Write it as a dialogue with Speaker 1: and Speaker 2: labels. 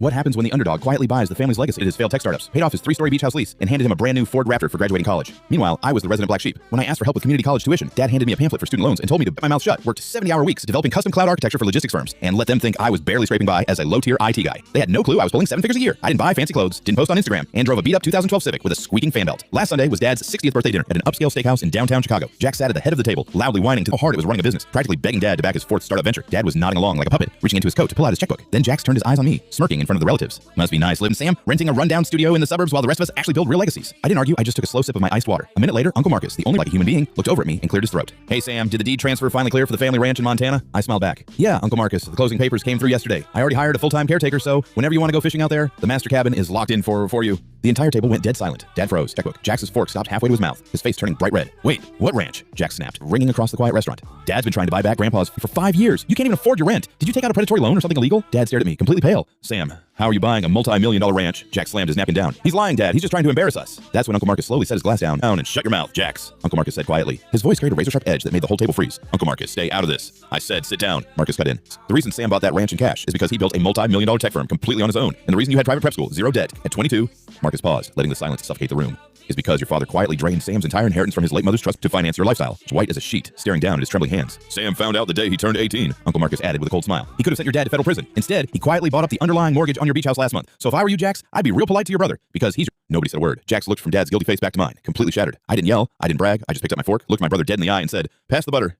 Speaker 1: What happens when the underdog quietly buys the family's legacy at his failed tech startups, paid off his 3-story beach house lease, and handed him a brand new Ford Raptor for graduating college? Meanwhile, I was the resident black sheep. When I asked for help with community college tuition, Dad handed me a pamphlet for student loans and told me to bet my mouth shut, worked 70-hour weeks developing custom cloud architecture for logistics firms, and let them think I was barely scraping by as a low-tier IT guy. They had no clue I was pulling 7 figures a year. I didn't buy fancy clothes, didn't post on Instagram, and drove a beat-up 2012 Civic with a squeaking fan belt. Last Sunday was Dad's 60th birthday dinner at an upscale steakhouse in downtown Chicago. Jack sat at the head of the table, loudly whining to how hard it was running a business, practically begging Dad to back his 4th startup venture. Dad was nodding along like a puppet, reaching into his coat to pull out his checkbook. Then Jax turned his eyes on me, smirking in front of the relatives. Must be nice living Sam, renting a rundown studio in the suburbs while the rest of us actually build real legacies. I didn't argue, I just took a slow sip of my iced water. A minute later, Uncle Marcus, the only like a human being, looked over at me and cleared his throat. Hey Sam, did the deed transfer finally clear for the family ranch in Montana? I smiled back. Yeah, Uncle Marcus, the closing papers came through yesterday. I already hired a full-time caretaker, so whenever you want to go fishing out there, the master cabin is locked in for you. The entire table went dead silent. Dad froze. Checkbook. Jax's fork stopped halfway to his mouth, his face turning bright red. Wait, what ranch? Jax snapped, ringing across the quiet restaurant. Dad's been trying to buy back Grandpa's for 5 years. You can't even afford your rent. Did you take out a predatory loan or something illegal? Dad stared at me, completely pale. Sam, how are you buying a multi-million-dollar ranch? Jax slammed his napkin down. He's lying, Dad. He's just trying to embarrass us. That's when Uncle Marcus slowly set his glass down and shut your mouth, Jax. Uncle Marcus said quietly. His voice carried a razor-sharp edge that made the whole table freeze. Uncle Marcus, stay out of this. I said sit down. Marcus cut in. The reason Sam bought that ranch in cash is because he built a multi-million-dollar tech firm completely on his own. And the reason you had private prep school, zero debt, at 22, Marcus paused, letting the silence suffocate the room, is because your father quietly drained Sam's entire inheritance from his late mother's trust to finance your lifestyle. White as a sheet, staring down at his trembling hands. Sam found out the day he turned 18, Uncle Marcus added with a cold smile. He could have sent your dad to federal prison. Instead, he quietly bought up the underlying mortgage on your beach house last month. So if I were you, Jax, I'd be real polite to your brother, because he's Nobody said a word. Jax looked from Dad's guilty face back to mine, completely shattered. I didn't yell, I didn't brag, I just picked up my fork, looked my brother dead in the eye and said, pass the butter.